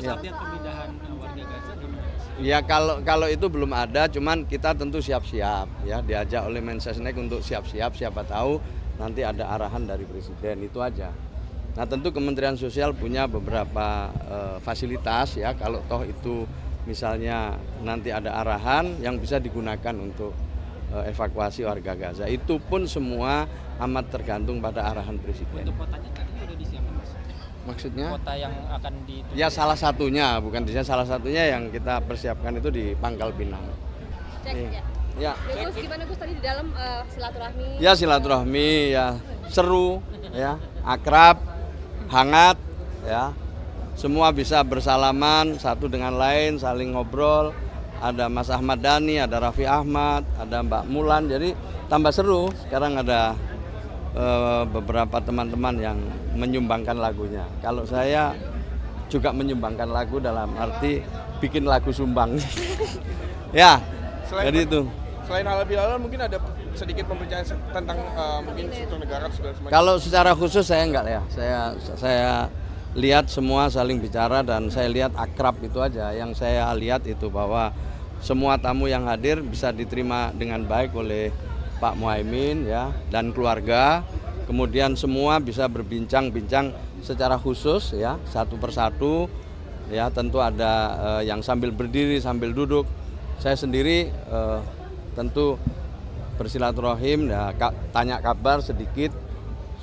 Ya. Pemindahan warga Gaza gimana? Ya kalau itu belum ada, cuman kita tentu siap-siap ya, diajak oleh Mensesnek untuk siap-siap, siapa tahu nanti ada arahan dari Presiden, itu aja. Nah tentu Kementerian Sosial punya beberapa fasilitas ya, kalau toh itu misalnya nanti ada arahan yang bisa digunakan untuk evakuasi warga Gaza. Itu pun semua amat tergantung pada arahan Presiden. Untuk kotanya katanya udah disiapkan, Mas? Maksudnya? Kota yang akan dituju. Ya salah satunya, bukan di sana, salah satunya yang kita persiapkan itu di Pangkal Pinang. Cek ya. Ya. Ya Gus, gimana Gus tadi di dalam silaturahmi? Ya silaturahmi ya seru ya, akrab, hangat ya. Semua bisa bersalaman satu dengan lain, saling ngobrol. Ada Mas Ahmad Dhani, ada Raffi Ahmad, ada Mbak Mulan. Jadi tambah seru. Sekarang ada beberapa teman-teman yang menyumbangkan lagunya. Kalau saya juga menyumbangkan lagu dalam arti bikin lagu sumbang. Ya, jadi itu. Selain halal bihalal mungkin ada sedikit pembicaraan tentang mungkin struktur negara segala semacam. Kalau secara khusus saya enggak ya. Saya lihat semua saling bicara dan saya lihat akrab itu aja. Yang saya lihat itu bahwa semua tamu yang hadir bisa diterima dengan baik oleh Pak Muhaimin ya dan keluarga, kemudian semua bisa berbincang-bincang secara khusus ya, satu persatu ya, tentu ada yang sambil berdiri sambil duduk. Saya sendiri tentu bersilaturahim ya, tanya kabar sedikit,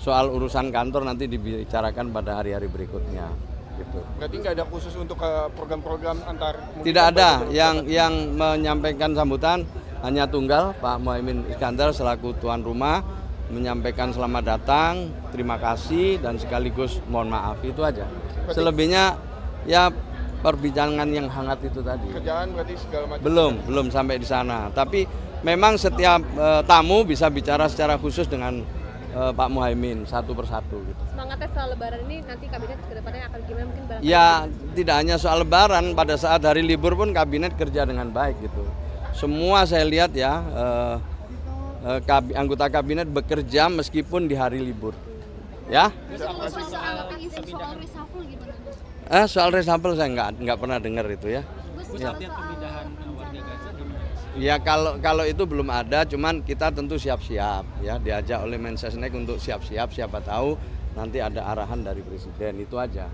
soal urusan kantor nanti dibicarakan pada hari-hari berikutnya gitu. Berarti nggak ada khusus untuk program-program antar? Tidak ada, yang menyampaikan sambutan hanya tunggal, Pak Muhaimin Iskandar selaku tuan rumah menyampaikan selamat datang, terima kasih dan sekaligus mohon maaf, itu aja. Selebihnya ya perbincangan yang hangat itu tadi. Kerjaan berarti segala macam? Belum sampai di sana. Tapi memang setiap tamu bisa bicara secara khusus dengan Pak Muhaimin satu persatu gitu. Semangatnya setelah Lebaran ini nanti kabinet kedepannya akan gimana mungkin barangkali? Ya tidak hanya soal Lebaran, pada saat hari libur pun kabinet kerja dengan baik gitu. Semua saya lihat ya anggota kabinet bekerja meskipun di hari libur. Ya? Soal reshuffle saya nggak pernah dengar itu ya. Ya. Pemindahan warga Gaza gimana? Ya kalau itu belum ada, cuman kita tentu siap-siap ya, diajak oleh Mensesnek untuk siap-siap, siapa tahu nanti ada arahan dari Presiden, itu aja.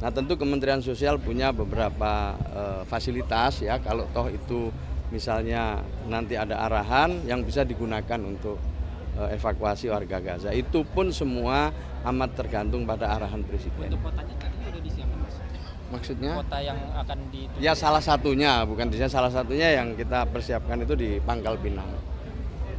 Nah tentu Kementerian Sosial punya beberapa fasilitas ya, kalau toh itu misalnya nanti ada arahan yang bisa digunakan untuk evakuasi warga Gaza. Itu pun semua amat tergantung pada arahan Presiden. Untuk kotanya katanya udah disiapkan, Mas? Maksudnya? Kota yang akan dituju. Ya salah satunya, bukan di sana, salah satunya yang kita persiapkan itu di Pangkal Pinang.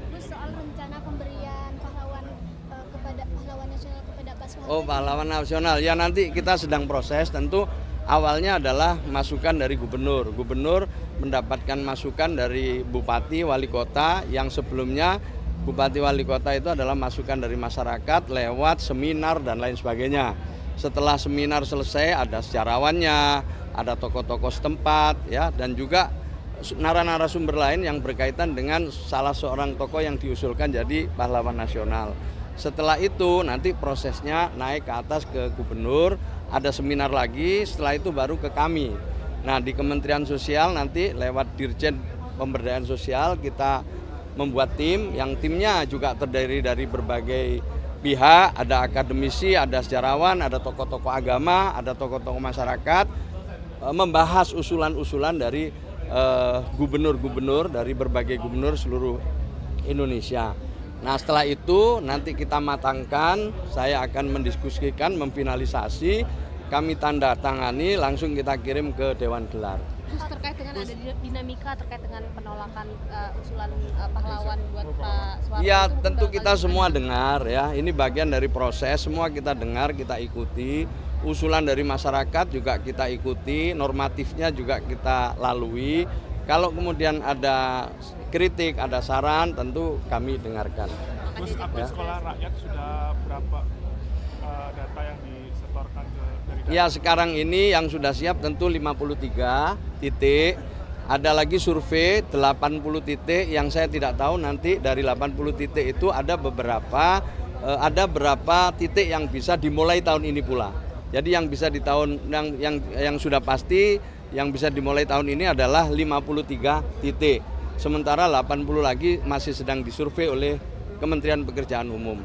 Terus soal rencana pemberian pahlawan kepada pahlawan nasional kepada Pak Soeharto. Oh, pahlawan nasional. Ya nanti kita sedang proses, tentu awalnya adalah masukan dari gubernur. Gubernur mendapatkan masukan dari bupati, wali kota, yang sebelumnya bupati, wali kota itu adalah masukan dari masyarakat lewat seminar dan lain sebagainya. Setelah seminar selesai ada sejarawannya, ada tokoh-tokoh setempat ya, dan juga narasumber lain yang berkaitan dengan salah seorang tokoh yang diusulkan jadi pahlawan nasional. Setelah itu nanti prosesnya naik ke atas ke gubernur, ada seminar lagi, setelah itu baru ke kami. Nah di Kementerian Sosial nanti lewat Dirjen Pemberdayaan Sosial kita membuat tim, yang timnya juga terdiri dari berbagai pihak, ada akademisi, ada sejarawan, ada tokoh-tokoh agama, ada tokoh-tokoh masyarakat, membahas usulan-usulan dari gubernur-gubernur dari berbagai gubernur seluruh Indonesia. Nah setelah itu nanti kita matangkan, saya akan mendiskusikan, memfinalisasi, kami tanda tangani, langsung kita kirim ke Dewan Gelar. Terus terkait dengan ada dinamika terkait dengan penolakan usulan pahlawan buat Pak Soeharto. Ya tentu kita semua dengar ya, ini bagian dari proses, semua kita dengar, kita ikuti. Usulan dari masyarakat juga kita ikuti, normatifnya juga kita lalui. Kalau kemudian ada kritik, ada saran, tentu kami dengarkan. Terus update sekolah rakyat sudah berapa data yang disetorkan dari data? Ya sekarang ini yang sudah siap tentu 53 titik. Ada lagi survei 80 titik yang saya tidak tahu nanti dari 80 titik itu ada berapa titik yang bisa dimulai tahun ini pula. Jadi yang bisa di tahun yang sudah pasti yang bisa dimulai tahun ini adalah 53 titik. Sementara 80 lagi masih sedang disurvei oleh Kementerian Pekerjaan Umum.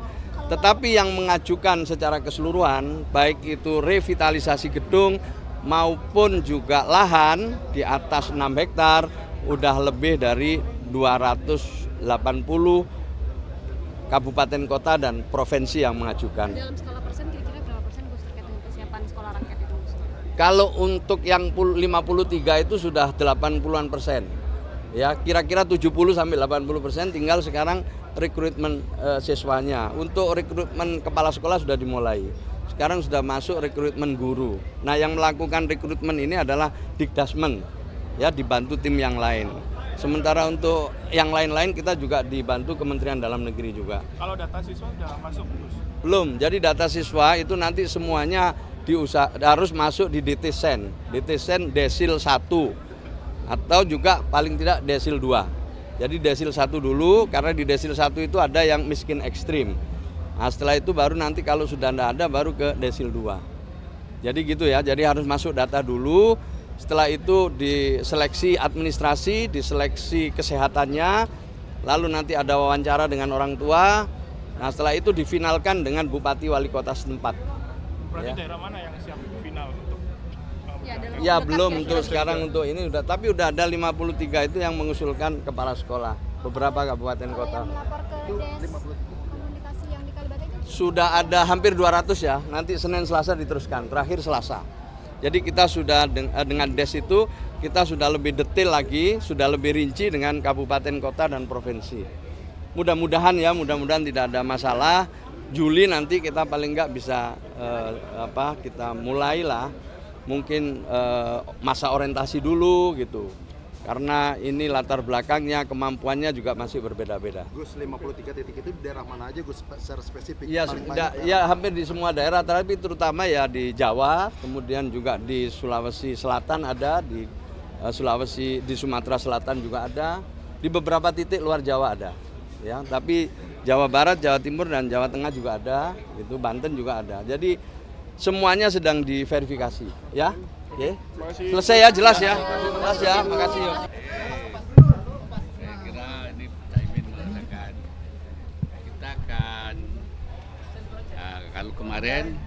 Tetapi yang mengajukan secara keseluruhan, baik itu revitalisasi gedung maupun juga lahan di atas 6 hektar, udah lebih dari 280 kabupaten kota dan provinsi yang mengajukan. Dalam skala persen kira-kira berapa persen Gus terkait dengan kesiapan sekolah rakyat itu Gus? Kalau untuk yang 53 itu sudah 80-an%. Ya, kira-kira 70 sampai 80%, tinggal sekarang rekrutmen siswanya. Untuk rekrutmen kepala sekolah sudah dimulai. Sekarang sudah masuk rekrutmen guru. Nah, yang melakukan rekrutmen ini adalah Dikdasmen, ya, dibantu tim yang lain. Sementara untuk yang lain-lain kita juga dibantu Kementerian Dalam Negeri juga. Kalau data siswa sudah masuk, Gus? Belum, jadi data siswa itu nanti semuanya harus masuk di DTSen desil 1 atau juga paling tidak desil 2. Jadi desil 1 dulu, karena di desil 1 itu ada yang miskin ekstrim. Nah, setelah itu baru nanti kalau sudah tidak ada baru ke desil 2. Jadi gitu ya, jadi harus masuk data dulu. Setelah itu diseleksi administrasi, diseleksi kesehatannya, lalu nanti ada wawancara dengan orang tua. Nah, setelah itu difinalkan dengan bupati wali kota setempat. Berarti Ya. daerah mana yang siap final untuk Ya belum untuk sekarang untuk ini udah, tapi udah ada 53 itu yang mengusulkan kepala sekolah beberapa kabupaten Kalau kota. yang melapor ke Des Komunikasi yang di Kalibata itu Sudah ada hampir 200 ya. Nanti Senin Selasa diteruskan, terakhir Selasa. Jadi kita sudah dengan Des itu kita sudah lebih detail lagi, sudah lebih rinci dengan kabupaten kota dan provinsi. Mudah-mudahan tidak ada masalah. Juli nanti kita paling nggak bisa kita mulailah mungkin masa orientasi dulu gitu. Karena ini latar belakangnya, kemampuannya juga masih berbeda-beda. Gus, 53 titik itu di daerah mana aja Gus secara spesifik? Ya, ya hampir di semua daerah, tapi terutama ya di Jawa, kemudian juga di Sulawesi Selatan ada, di di Sumatera Selatan juga ada, di beberapa titik luar Jawa ada. Ya, tapi Jawa Barat, Jawa Timur dan Jawa Tengah juga ada, itu Banten juga ada. Jadi semuanya sedang diverifikasi, ya. Oke. Selesai ya, jelas ya. Jelas ya, makasih. Saya kira ini Cak Imin mengatakan kita akan kalau kemarin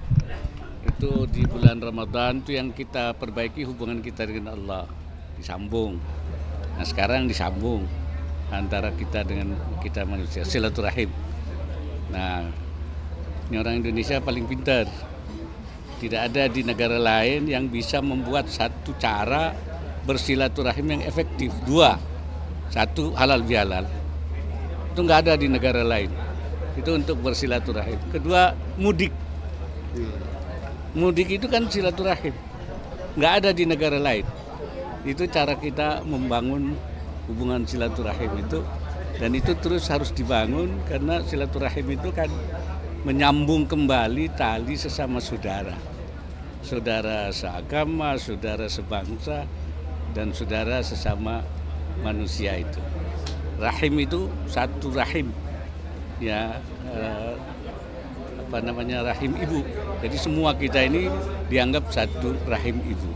itu di bulan Ramadan itu yang kita perbaiki hubungan kita dengan Allah, disambung. Nah, sekarang disambung antara kita dengan kita manusia, silaturahim. Nah, ini orang Indonesia paling pintar. Tidak ada di negara lain yang bisa membuat satu cara bersilaturahim yang efektif. Dua, satu halal bihalal. Itu nggak ada di negara lain. Itu untuk bersilaturahim. Kedua, mudik. Mudik itu kan silaturahim. Nggak ada di negara lain. Itu cara kita membangun hubungan silaturahim itu. Dan itu terus harus dibangun karena silaturahim itu kan menyambung kembali tali sesama saudara. Saudara seagama, saudara sebangsa, dan saudara sesama manusia itu. Rahim itu satu rahim, ya rahim ibu. Jadi semua kita ini dianggap satu rahim ibu,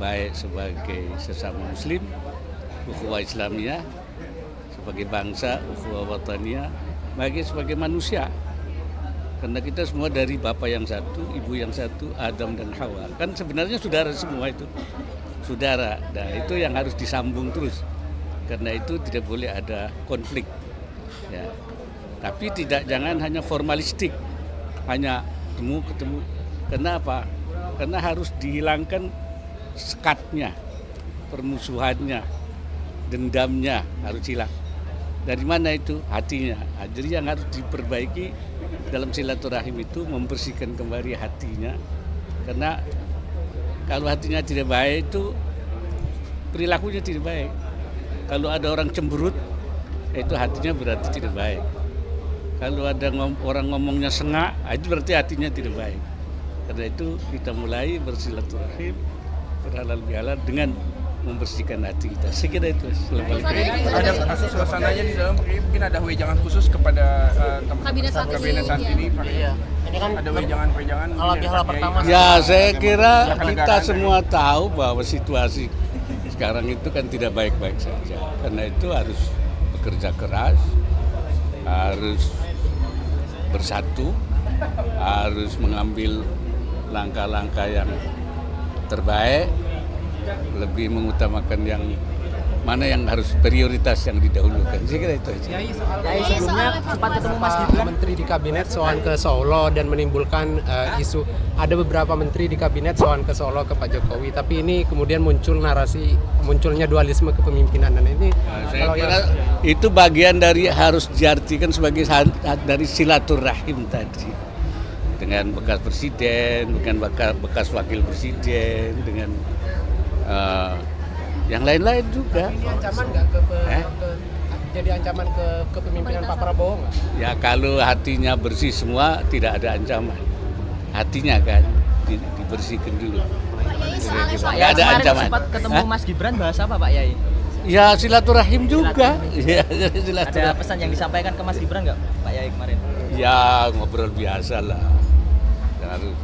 baik sebagai sesama muslim, ukhuwah Islamiyah, sebagai bangsa, ukhuwah wataniyah, baik sebagai manusia. Karena kita semua dari Bapa yang satu, Ibu yang satu, Adam dan Hawa. Kan sebenarnya saudara semua itu. Saudara. Nah, itu yang harus disambung terus. Karena itu tidak boleh ada konflik. Ya. Tapi jangan hanya formalistik. Hanya ketemu. Kenapa? Karena harus dihilangkan sekatnya, permusuhannya, dendamnya harus hilang. Dari mana itu? Hatinya. Jadi yang harus diperbaiki dalam silaturahim itu membersihkan kembali hatinya. Karena kalau hatinya tidak baik itu perilakunya tidak baik. Kalau ada orang cemberut itu hatinya berarti tidak baik. Kalau ada orang ngomongnya sengak itu berarti hatinya tidak baik. Karena itu kita mulai bersilaturahim berhalal bihalal dengan membersihkan hati kita. Saya kira itu. Ada suasananya di dalam, mungkin ada wejangan khusus kepada Kabinet saat ini. kabinet saat ini. Iya. Ini kan Ada wejangan-wejangan. halal pertama. Ya, saya kira kita semua tahu bahwa situasi sekarang itu kan tidak baik-baik saja. Karena itu harus bekerja keras, harus bersatu, harus mengambil langkah-langkah yang terbaik, lebih mengutamakan yang mana yang harus prioritas yang didahulukan. Saya kira itu aja. Yai, sebelumnya sempat ketemu Mas Gibran menteri di kabinet soal ke Solo dan menimbulkan isu ada beberapa menteri di kabinet soal ke Solo ke Pak Jokowi, tapi ini kemudian muncul narasi munculnya dualisme kepemimpinan dan ini Saya kira itu bagian dari harus diartikan sebagai dari silaturahim tadi dengan bekas presiden, dengan bekas wakil presiden, dengan yang lain-lain juga. ini ancaman nggak jadi ancaman ke kepemimpinan Pak Prabowo nggak? Ya kalau hatinya bersih semua tidak ada ancaman. Hatinya kan dibersihkan dulu. Nggak ada ancaman. Sempat ketemu Mas Gibran bahas apa Pak Yai? Ya silaturahim juga. Ya, Ada pesan yang disampaikan ke Mas Gibran nggak Pak Yai kemarin? Ya ngobrol biasa lah. Harus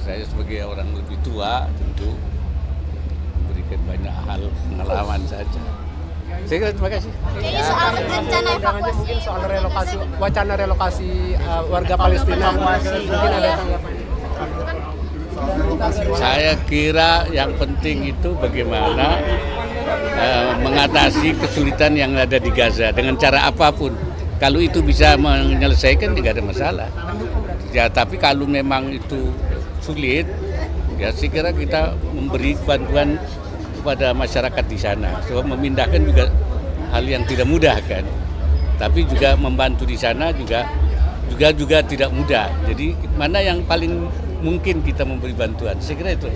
saya sebagai orang lebih tua tentu memberikan banyak hal pengalaman saja. Saya kira terima kasih. Jadi soal rencana evakuasi Mungkin soal relokasi, wacana relokasi warga Palestina, mungkin ada tanggapan. Saya kira yang penting itu bagaimana mengatasi kesulitan yang ada di Gaza dengan cara apapun. Kalau itu bisa menyelesaikan tidak ada masalah. Ya tapi kalau memang itu sulit, ya saya kira kita memberi bantuan kepada masyarakat di sana. So, memindahkan juga hal yang tidak mudah kan. Tapi juga membantu di sana juga tidak mudah. Jadi mana yang paling mungkin kita memberi bantuan? Saya kira itu.